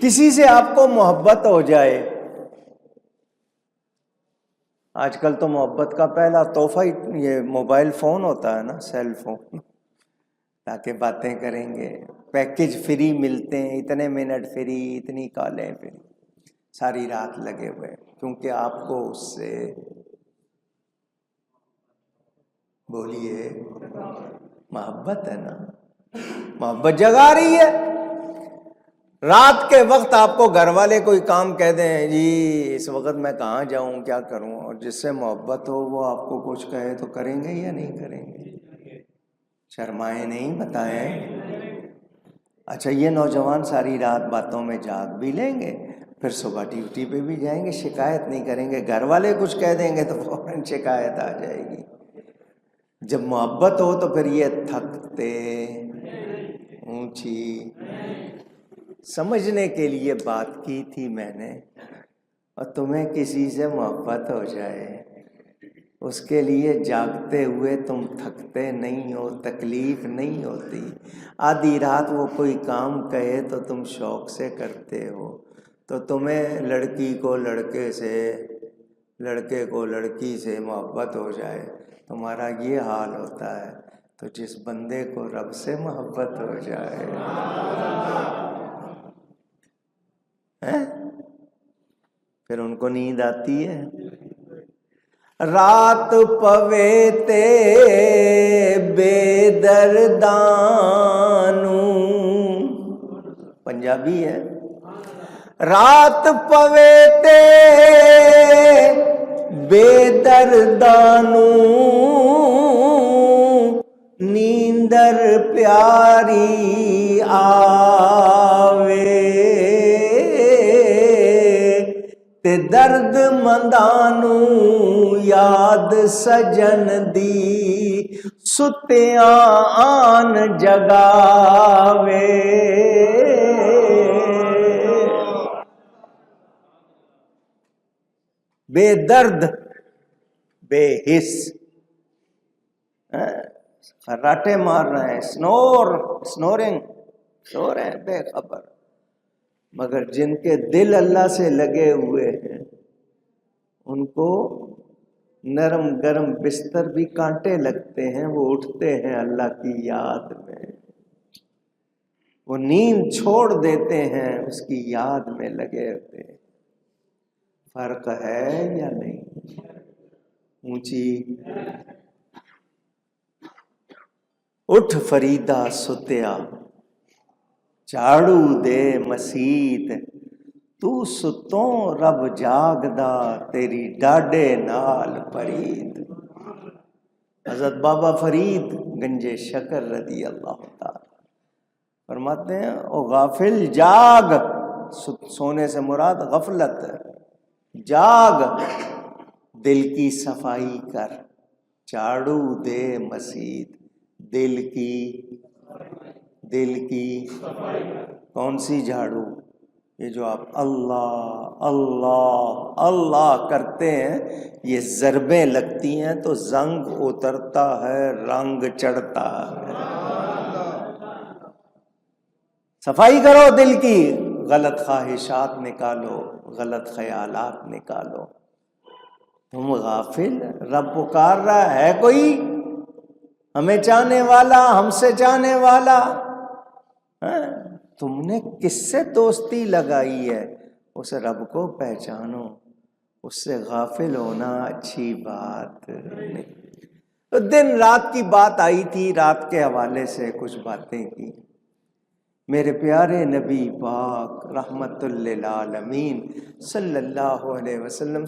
کسی سے آپ کو محبت ہو جائے، آج کل تو محبت کا پہلا تحفہ یہ موبائل فون ہوتا ہے نا، سیل فون، تاکہ باتیں کریں گے، پیکج فری ملتے ہیں، اتنے منٹ فری، اتنی کالیں فری، ساری رات لگے ہوئے، کیونکہ آپ کو اس سے بولیے محبت ہے نا، محبت جگا رہی ہے۔ رات کے وقت آپ کو گھر والے کوئی کام کہہ دیں، جی اس وقت میں کہاں جاؤں، کیا کروں، اور جس سے محبت ہو وہ آپ کو کچھ کہے تو کریں گے یا نہیں کریں گے؟ شرمائے نہیں، بتائیں۔ اچھا یہ نوجوان ساری رات باتوں میں جاگ بھی لیں گے، پھر صبح ڈیوٹی پہ بھی جائیں گے، شکایت نہیں کریں گے، گھر والے کچھ کہہ دیں گے تو فوراً شکایت آ جائے گی۔ جب محبت ہو تو پھر یہ تھکتے اونچی، سمجھنے کے لیے بات کی تھی میں نے، اور تمہیں کسی سے محبت ہو جائے اس کے لیے جاگتے ہوئے تم تھکتے نہیں ہو، تکلیف نہیں ہوتی، آدھی رات وہ کوئی کام کہے تو تم شوق سے کرتے ہو، تو تمہیں لڑکی کو لڑکے سے، لڑکے کو لڑکی سے محبت ہو جائے، تمہارا یہ حال ہوتا ہے، تو جس بندے کو رب سے محبت ہو جائے پھر ان کو نیند آتی ہے۔ رات پوے تے بے دردانو، پنجابی ہے، رات پوے تے بے دردانو، نیندر پیاری آوے، تے درد مندانو یاد سجن دی ستیاں آن جگاوے۔ بے درد، بے حس، خراٹے مار رہے ہیں، سنورنگ، سو رہے ہیں بے خبر، مگر جن کے دل اللہ سے لگے ہوئے ہیں ان کو نرم گرم بستر بھی کانٹے لگتے ہیں، وہ اٹھتے ہیں اللہ کی یاد میں، وہ نیند چھوڑ دیتے ہیں اس کی یاد میں لگے ہوتے ہیں۔ فرق ہے یا نہیں؟ اونچی اٹھ فریدا ستیا، جھاڑو دے مسیت، تو ستوں رب جاگدا، تیری ڈاڈے نال پرید۔ حضرت بابا فرید گنج شکر رضی اللہ تعالی فرماتے ہیں، او غافل جاگ، سونے سے مراد غفلت ہے، جاگ، دل کی صفائی کر، جھاڑو دے مسیت، دل کی کون سی جھاڑو؟ یہ جو آپ اللہ اللہ اللہ کرتے ہیں، یہ ضربیں لگتی ہیں تو زنگ اترتا ہے، رنگ چڑھتا ہے۔ صفائی کرو دل کی، غلط خواہشات نکالو، غلط خیالات نکالو۔ تم غافل، رب پکار رہا ہے، کوئی ہمیں چاہنے والا، ہم سے چاہنے والا، تم نے کس سے دوستی لگائی ہے؟ اس رب کو پہچانو، اس سے غافل ہونا اچھی بات نہیں۔ تو دن رات کی بات آئی تھی، رات کے حوالے سے کچھ باتیں کی۔ میرے پیارے نبی پاک رحمت للعالمین صلی اللہ علیہ وسلم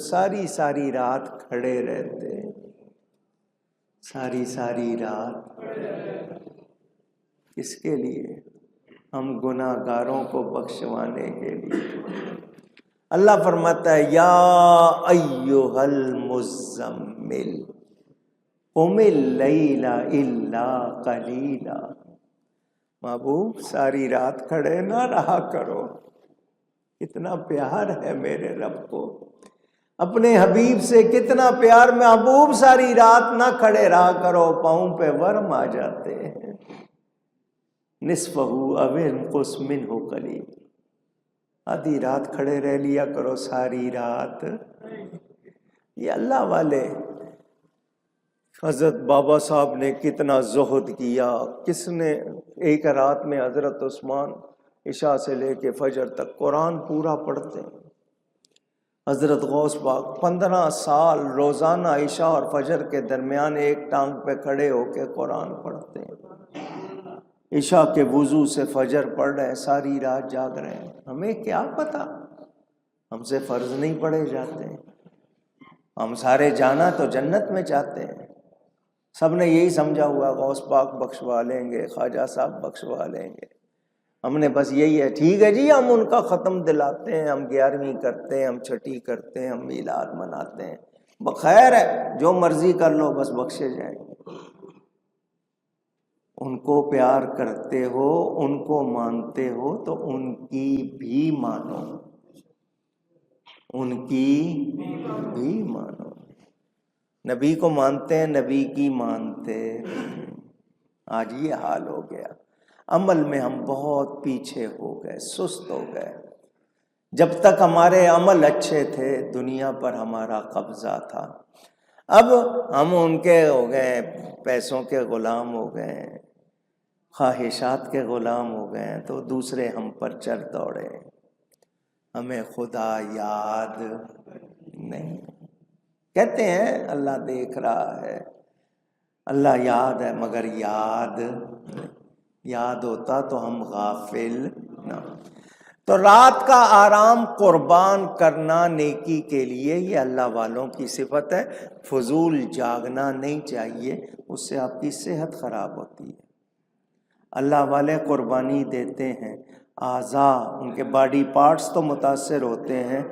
ساری رات کھڑے رہتے، ساری رات، کس کے لیے؟ ہم گناہ گاروں کو بخشوانے کے لیے۔ اللہ فرماتا ہے، یا ایھا المزمل قم اللیل الا قلیلا، محبوب ساری رات کھڑے نہ رہا کرو، کتنا پیار ہے میرے رب کو، اپنے حبیب سے کتنا پیار، محبوب ساری رات نہ کھڑے رہا کرو، پاؤں پہ ورم آ جاتے ہیں، نصفہ او انقص منہ قلیل، آدھی رات کھڑے رہ لیا کرو ساری رات. یہ اللہ والے. حضرت بابا صاحب نے کتنا زہد کیا. کس نے ایک رات میں حضرت عثمان عشاء سے لے کے فجر تک قرآن پورا پڑھتے ہیں. حضرت غوث پاک 15 سال روزانہ عشاء اور فجر کے درمیان ایک ٹانگ پہ کھڑے ہو کے قرآن پڑھتے ہیں. عشاء کے وضو سے فجر پڑھ رہے ہیں, ساری رات جاگ رہے ہیں. ہمیں کیا پتا, ہم سے فرض نہیں پڑھے جاتے ہیں. ہم سارے جانا تو جنت میں چاہتے ہیں. سب نے یہی سمجھا ہوا غوث پاک بخشوا لیں گے, خواجہ صاحب بخشوا لیں گے. ہم نے بس یہی ہے, ٹھیک ہے جی ہم ان کا ختم دلاتے ہیں, ہم 11ویں کرتے ہیں, ہم 6ٹھی کرتے ہیں, ہم میلاد مناتے ہیں, بخیر ہے جو مرضی کر لو بس بخشے جائیں. ان کو پیار کرتے ہو, ان کو مانتے ہو تو ان کی بھی مانو, ان کی بھی مانو. نبی کو مانتے ہیں, نبی کی مانتے. آج یہ حال ہو گیا. عمل میں ہم بہت پیچھے ہو گئے, سست ہو گئے. جب تک ہمارے عمل اچھے تھے دنیا پر ہمارا قبضہ تھا. اب ہم ان کے ہو گئے, پیسوں کے غلام ہو گئے, خواہشات کے غلام ہو گئے, تو دوسرے ہم پر چڑھ دوڑے. ہمیں خدا یاد نہیں. کہتے ہیں اللہ دیکھ رہا ہے, اللہ یاد ہے مگر یاد نہیں. یاد ہوتا تو ہم غافل نہ. تو رات کا آرام قربان کرنا نیکی کے لیے, یہ اللہ والوں کی صفت ہے. فضول جاگنا نہیں چاہیے, اس سے آپ کی صحت خراب ہوتی ہے. اللہ والے قربانی دیتے ہیں, اعضاء ان کے باڈی پارٹس تو متاثر ہوتے ہیں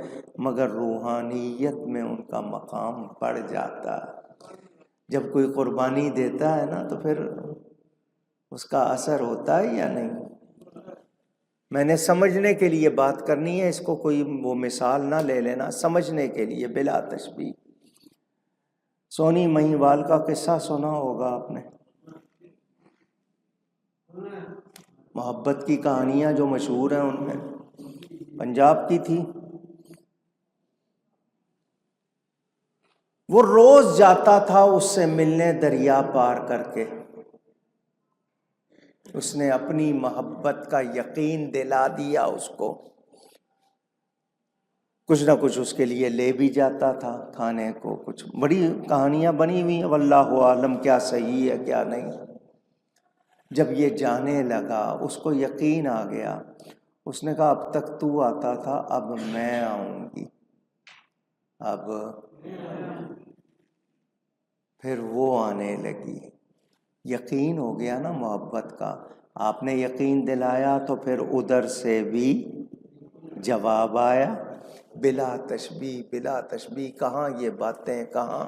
مگر روحانیت میں ان کا مقام بڑھ جاتا ہے. جب کوئی قربانی دیتا ہے نا تو پھر اس کا اثر ہوتا ہے یا نہیں. میں نے سمجھنے کے لیے بات کرنی ہے, اس کو کوئی وہ مثال نہ لے لینا, سمجھنے کے لیے بلا تشبیہ. سونی مہیوال کا قصہ سنا ہوگا آپ نے, محبت کی کہانیاں جو مشہور ہیں ان میں. پنجاب کی تھی. وہ روز جاتا تھا اس سے ملنے دریا پار کر کے. اس نے اپنی محبت کا یقین دلا دیا اس کو. کچھ نہ کچھ اس کے لیے لے بھی جاتا تھا کھانے کو. کچھ بڑی کہانیاں بنی ہوئی ہیں, واللہ عالم کیا صحیح ہے کیا نہیں. جب یہ جانے لگا اس کو یقین آ گیا. اس نے کہا اب تک تو آتا تھا, اب میں آؤں گی. اب پھر وہ آنے لگی. یقین ہو گیا نا محبت کا. آپ نے یقین دلایا تو پھر ادھر سے بھی جواب آیا. بلا تشبیہ بلا تشبیہ. کہاں یہ باتیں کہاں.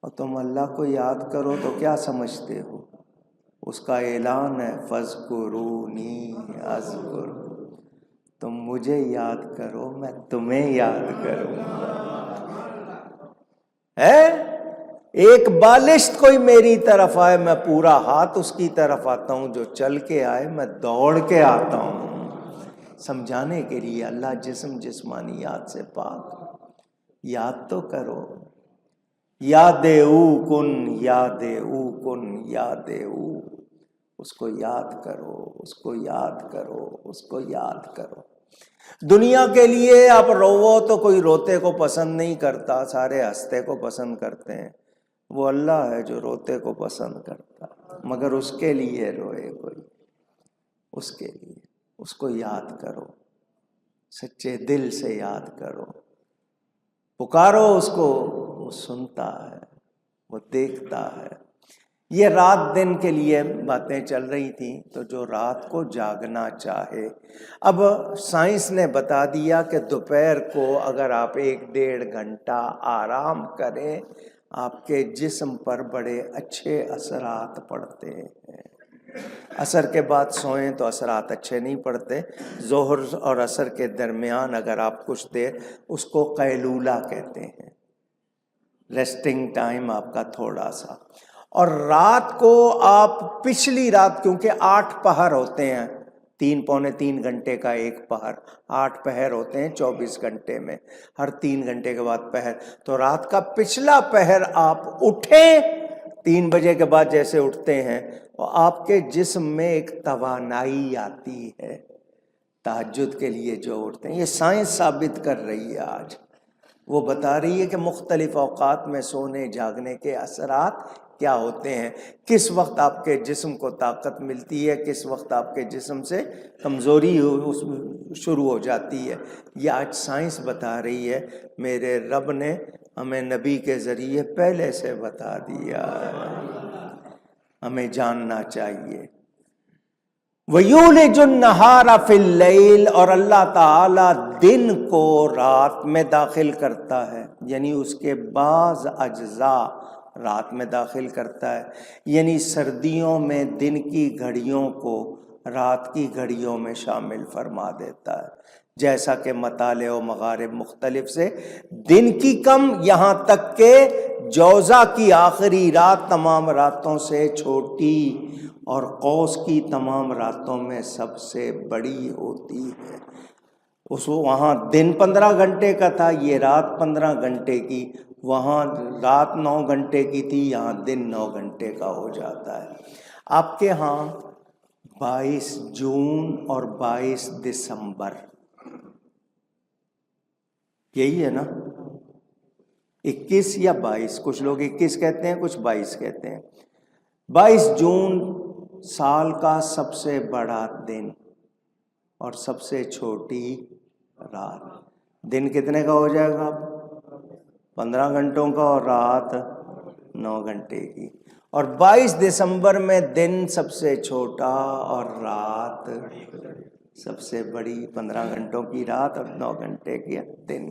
اور تم اللہ کو یاد کرو تو کیا سمجھتے ہو, اس کا اعلان ہے فاذکرونی اذکر. تم مجھے یاد کرو میں تمہیں یاد کروں ہے. ایک بالشت کوئی میری طرف آئے میں پورا ہاتھ اس کی طرف آتا ہوں, جو چل کے آئے میں دوڑ کے آتا ہوں. سمجھانے کے لیے اللہ جسمانیات سے پاک. یاد تو کرو. یاد او کن یاد او کن یاد او. اس کو یاد کرو, اس کو یاد کرو, اس کو یاد کرو. دنیا کے لیے آپ رو تو کوئی روتے کو پسند نہیں کرتا, سارے ہنستے کو پسند کرتے ہیں. وہ اللہ ہے جو روتے کو پسند کرتا, مگر اس کے لیے روئے کوئی. اس کے لیے اس کو یاد کرو, سچے دل سے یاد کرو, پکارو اس کو. وہ سنتا ہے, وہ دیکھتا ہے. یہ رات دن کے لیے باتیں چل رہی تھیں. تو جو رات کو جاگنا چاہے, اب سائنس نے بتا دیا کہ دوپہر کو اگر آپ 1-1.5 گھنٹہ آرام کریں آپ کے جسم پر بڑے اچھے اثرات پڑتے ہیں. عصر کے بعد سوئیں تو اثرات اچھے نہیں پڑتے. ظہر اور عصر کے درمیان اگر آپ کچھ دیر, اس کو قیلولہ کہتے ہیں, ریسٹنگ ٹائم آپ کا تھوڑا سا. اور رات کو آپ پچھلی رات, کیونکہ 8 پہر ہوتے ہیں, 3 پونے 3 گھنٹے کا ایک پہر، 8 پہر ہوتے ہیں 24 گھنٹے میں، ہر 3 گھنٹے کے بعد پہر، تو رات کا پچھلا پہر آپ اٹھیں 3 بجے کے بعد جیسے اٹھتے ہیں، اور آپ کے جسم میں ایک توانائی آتی ہے تہجد کے لیے جو اٹھتے ہیں۔ یہ سائنس ثابت کر رہی ہے آج، وہ بتا رہی ہے کہ مختلف اوقات میں سونے جاگنے کے اثرات کیا ہوتے ہیں، کس وقت آپ کے جسم کو طاقت ملتی ہے، کس وقت آپ کے جسم سے کمزوری شروع ہو جاتی ہے۔ یہ آج سائنس بتا رہی ہے، میرے رب نے ہمیں نبی کے ذریعے پہلے سے بتا دیا، ہمیں جاننا چاہیے۔ وَيُولِجُ النَّهَارَ فِي اللَّيْلِ، اور اللہ تعالی دن کو رات میں داخل کرتا ہے، یعنی اس کے بعض اجزاء رات میں داخل کرتا ہے، یعنی سردیوں میں دن کی گھڑیوں کو رات کی گھڑیوں میں شامل فرما دیتا ہے، جیسا کہ مطالع و مغارب مختلف سے دن کی کم، یہاں تک کہ جوزہ کی آخری رات تمام راتوں سے چھوٹی اور قوس کی تمام راتوں میں سب سے بڑی ہوتی ہے۔ وہاں دن 15 گھنٹے کا تھا، یہ رات 15 گھنٹے کی، وہاں رات 9 گھنٹے کی تھی، یہاں دن 9 گھنٹے کا ہو جاتا ہے۔ آپ کے ہاں 22 جون اور 22 دسمبر یہی ہے نا، 21 یا 22، کچھ لوگ 21 کہتے ہیں، کچھ 22 کہتے ہیں۔ 22 جون سال کا سب سے بڑا دن اور سب سے چھوٹی رات۔ دن کتنے کا ہو جائے گا؟ 15 گھنٹوں کا، اور رات 9 گھنٹے کی۔ اور 22 دسمبر میں دن سب سے چھوٹا اور رات سب سے بڑی، 15 گھنٹوں کی رات اور 9 گھنٹے کی دن۔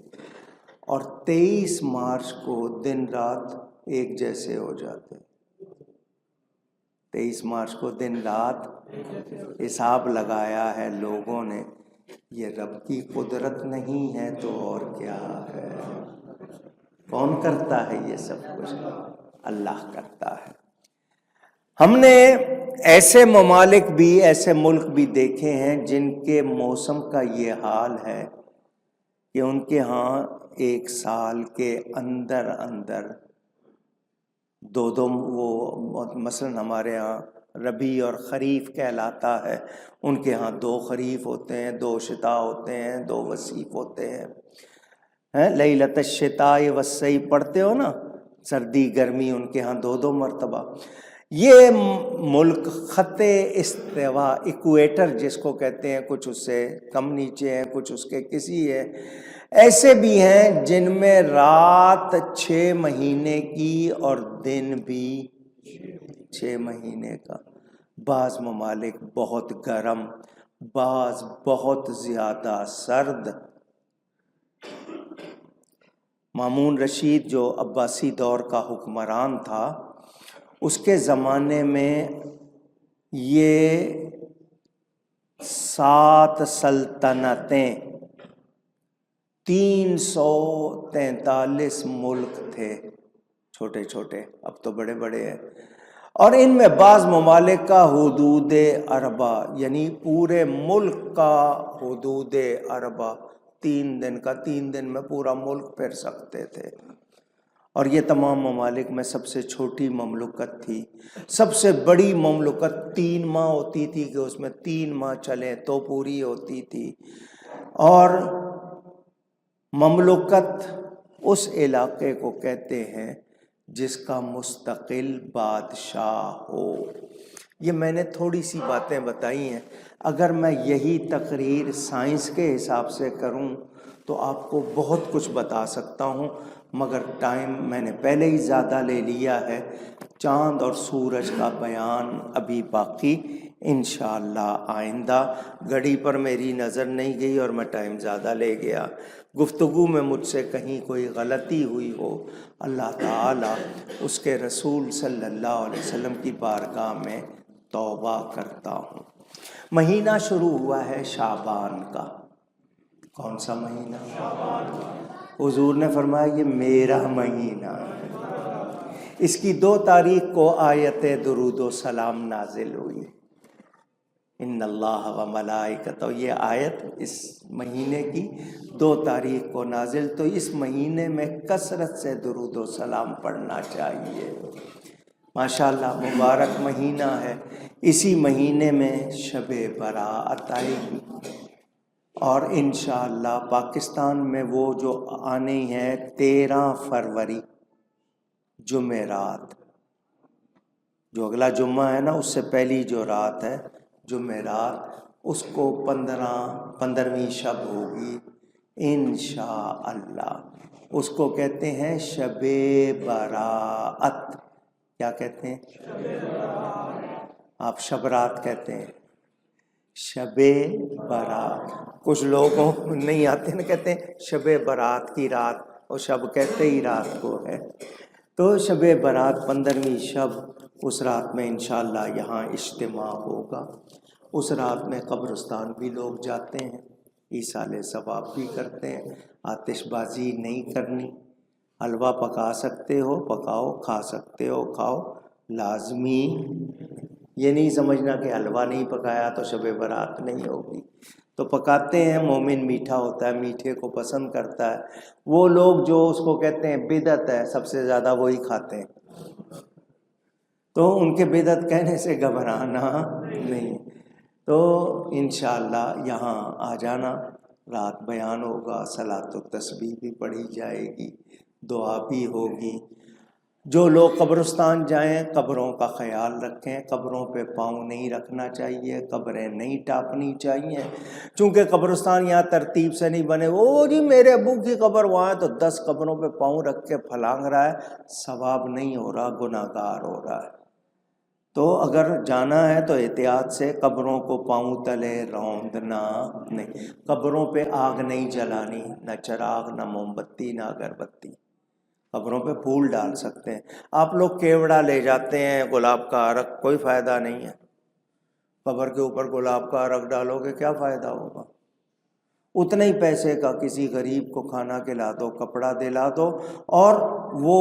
اور 23 مارچ کو دن رات ایک جیسے ہو جاتے، 23 مارچ کو دن رات حساب لگایا ہے لوگوں نے، یہ رب کی قدرت نہیں ہے تو اور کیا ہے؟ کون کرتا ہے یہ سب کچھ؟ اللہ کرتا ہے۔ ہم نے ایسے ممالک بھی، ایسے ملک بھی دیکھے ہیں جن کے موسم کا یہ حال ہے کہ ان کے ہاں ایک سال کے اندر اندر دو وہ مثلا ہمارے ہاں ربیع اور خریف کہلاتا ہے، ان کے ہاں 2 خریف ہوتے ہیں، 2 شتاء ہوتے ہیں، 2 وصیف ہوتے ہیں۔ لیلۃ الشتاء والصیف پڑھتے ہو نا، سردی گرمی، ان کے ہاں 2 مرتبہ۔ یہ ملک خط استوا، ایکویٹر جس کو کہتے ہیں، کچھ اس سے کم نیچے ہیں، کچھ اس کے کسی ہے، ایسے بھی ہیں جن میں رات 6 مہینے کی اور دن بھی 6 مہینے کا۔ بعض ممالک بہت گرم، بعض بہت زیادہ سرد۔ مامون رشید جو عباسی دور کا حکمران تھا، اس کے زمانے میں یہ 7 سلطنتیں، 343 ملک تھے، چھوٹے چھوٹے، اب تو بڑے بڑے ہیں، اور ان میں بعض ممالک کا حدود اربع، یعنی پورے ملک کا حدود اربع، 3 دن کا، 3 دن میں پورا ملک پھر سکتے تھے۔ اور یہ تمام ممالک میں سب سے چھوٹی مملکت تھی۔ سب سے بڑی مملکت 3 ماہ ہوتی تھی کہ اس میں 3 ماہ چلیں تو پوری ہوتی تھی۔ اور مملکت اس علاقے کو کہتے ہیں جس کا مستقل بادشاہ ہو۔ یہ میں نے تھوڑی سی باتیں بتائی ہیں، اگر میں یہی تقریر سائنس کے حساب سے کروں تو آپ کو بہت کچھ بتا سکتا ہوں، مگر ٹائم میں نے پہلے ہی زیادہ لے لیا ہے۔ چاند اور سورج کا بیان ابھی باقی، انشاءاللہ آئندہ۔ گھڑی پر میری نظر نہیں گئی اور میں ٹائم زیادہ لے گیا، گفتگو میں مجھ سے کہیں کوئی غلطی ہوئی ہو، اللہ تعالیٰ اس کے رسول صلی اللہ علیہ وسلم کی بارگاہ میں توبہ کرتا ہوں۔ مہینہ شروع ہوا ہے شعبان کا۔ کون سا مہینہ؟ حضور نے فرمایا یہ میرا مہینہ ہے۔ اس کی 2 تاریخ کو آیت درود و سلام نازل ہوئی، ان اللہ و ملائکتہ، یہ آیت اس مہینے کی 2 تاریخ کو نازل، تو اس مہینے میں کثرت سے درود و سلام پڑھنا چاہیے۔ ماشاءاللہ مبارک مہینہ ہے، اسی مہینے میں شب برات آئے گی، اور انشاءاللہ پاکستان میں وہ جو آنے ہیں 13 فروری جمعرات، جو اگلا جمعہ ہے نا اس سے پہلی جو رات ہے جمعرات، اس کو 15ویں شب ہوگی انشاءاللہ، اس کو کہتے ہیں شب برات۔ کیا کہتے ہیں؟ آپ شب رات کہتے ہیں، شب برات۔ کچھ لوگوں نہیں آتے نا، کہتے ہیں شب برات کی رات، اور شب کہتے ہی رات کو ہے۔ تو شب برات 15ویں شب، اس رات میں انشاءاللہ یہاں اجتماع ہوگا۔ اس رات میں قبرستان بھی لوگ جاتے ہیں، ایصال ثواب بھی کرتے ہیں۔ آتش بازی نہیں کرنی، حلوہ پکا سکتے ہو پکاؤ، کھا سکتے ہو کھاؤ، لازمی یہ نہیں سمجھنا کہ حلوہ نہیں پکایا تو شب برات نہیں ہوگی، تو پکاتے ہیں۔ مومن میٹھا ہوتا ہے، میٹھے کو پسند کرتا ہے۔ وہ لوگ جو اس کو کہتے ہیں بدعت ہے، سب سے زیادہ وہی کھاتے ہیں، تو ان کے بدعت کہنے سے گھبرانا نہیں۔ تو انشاءاللہ یہاں آ جانا، رات بیان ہوگا، صلاۃ و تسبیح بھی پڑھی جائے گی، دعا بھی ہوگی۔ جو لوگ قبرستان جائیں قبروں کا خیال رکھیں، قبروں پہ پاؤں نہیں رکھنا چاہیے، قبریں نہیں ٹاپنی چاہیے، چونکہ قبرستان یہاں ترتیب سے نہیں بنے۔ او جی میرے ابو کی قبر وہاں ہے تو 10 قبروں پہ پاؤں رکھ کے پھلانگ رہا ہے، ثواب نہیں ہو رہا، گناہ گار ہو رہا ہے۔ تو اگر جانا ہے تو احتیاط سے، قبروں کو پاؤں تلے روندنا نہیں، قبروں پہ آگ نہیں جلانی، نہ چراغ، نہ موم بتی، نہ اگربتی۔ قبروں پہ پھول ڈال سکتے ہیں آپ لوگ، کیوڑا لے جاتے ہیں، گلاب کا عرق، کوئی فائدہ نہیں ہے۔ قبر کے اوپر گلاب کا عرق ڈالو گے کیا فائدہ ہوگا؟ اتنے ہی پیسے کا کسی غریب کو کھانا کھلا دو، کپڑا دلا دو، اور وہ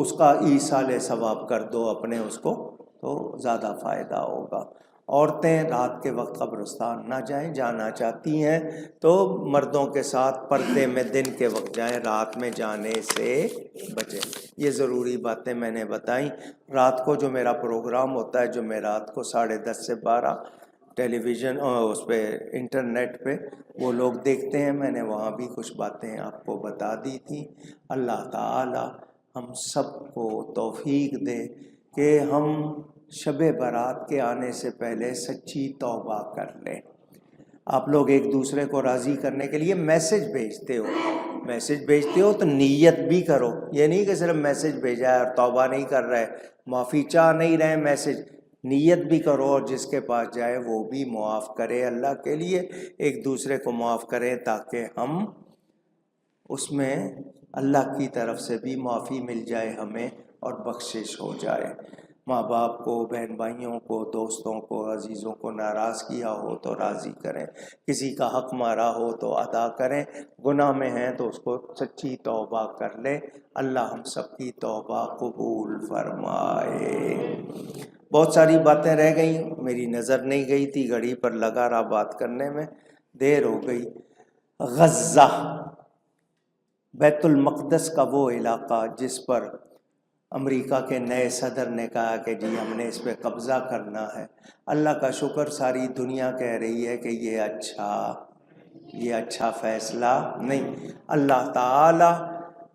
اس کا ایصال ثواب کر دو اپنے اس کو، تو زیادہ فائدہ ہوگا۔ عورتیں رات کے وقت قبرستان نہ جائیں، جانا چاہتی ہیں تو مردوں کے ساتھ پردے میں دن کے وقت جائیں، رات میں جانے سے بچیں۔ یہ ضروری باتیں میں نے بتائیں۔ رات کو جو میرا پروگرام ہوتا ہے جمعرات کو 10:30 سے 12 ٹیلی ویژن اور اس پہ انٹرنیٹ پہ وہ لوگ دیکھتے ہیں، میں نے وہاں بھی کچھ باتیں آپ کو بتا دی تھی۔ اللہ تعالی ہم سب کو توفیق دے کہ ہم شب برات کے آنے سے پہلے سچی توبہ کر لیں۔ آپ لوگ ایک دوسرے کو راضی کرنے کے لیے میسج بھیجتے ہو تو نیت بھی کرو، یہ نہیں کہ صرف میسج بھیجا ہے اور توبہ نہیں کر رہے، معافی چاہ نہیں رہے، میسج نیت بھی کرو، اور جس کے پاس جائے وہ بھی معاف کرے اللہ کے لیے، ایک دوسرے کو معاف کریں تاکہ ہم اس میں اللہ کی طرف سے بھی معافی مل جائے ہمیں اور بخشش ہو جائے۔ ماں باپ کو، بہن بھائیوں کو، دوستوں کو، عزیزوں کو ناراض کیا ہو تو راضی کریں، کسی کا حق مارا ہو تو ادا کریں، گناہ میں ہیں تو اس کو سچی توبہ کر لیں۔ اللہ ہم سب کی توبہ قبول فرمائے۔ بہت ساری باتیں رہ گئیں، میری نظر نہیں گئی تھی، گھڑی پر لگا رہا بات کرنے میں، دیر ہو گئی۔ غزہ، بیت المقدس کا وہ علاقہ جس پر امریکہ کے نئے صدر نے کہا کہ جی ہم نے اس پہ قبضہ کرنا ہے، اللہ کا شکر ساری دنیا کہہ رہی ہے کہ یہ اچھا فیصلہ نہیں۔ اللہ تعالی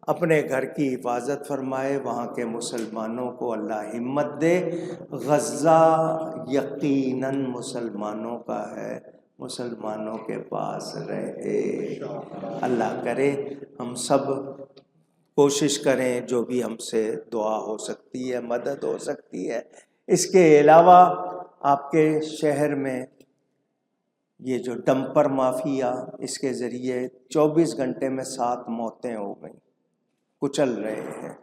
اپنے گھر کی حفاظت فرمائے، وہاں کے مسلمانوں کو اللہ ہمت دے۔ غزہ یقیناً مسلمانوں کا ہے، مسلمانوں کے پاس رہے۔ اللہ کرے ہم سب کوشش کریں، جو بھی ہم سے دعا ہو سکتی ہے، مدد ہو سکتی ہے۔ اس کے علاوہ آپ کے شہر میں یہ جو ڈمپر مافیا، اس کے ذریعے 24 گھنٹے میں 7 موتیں ہو گئیں، کچل رہے ہیں۔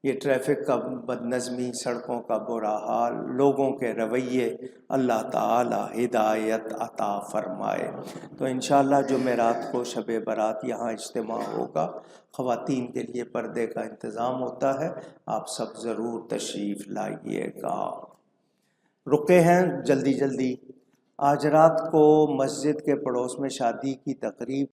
یہ ٹریفک کا بد نظمی، سڑکوں کا برا حال، لوگوں کے رویے، اللہ تعالی ہدایت عطا فرمائے۔ تو انشاءاللہ جمعرات کو شب برات یہاں اجتماع ہوگا، خواتین کے لیے پردے کا انتظام ہوتا ہے، آپ سب ضرور تشریف لائیے گا۔ رکے ہیں جلدی آج رات کو مسجد کے پڑوس میں شادی کی تقریب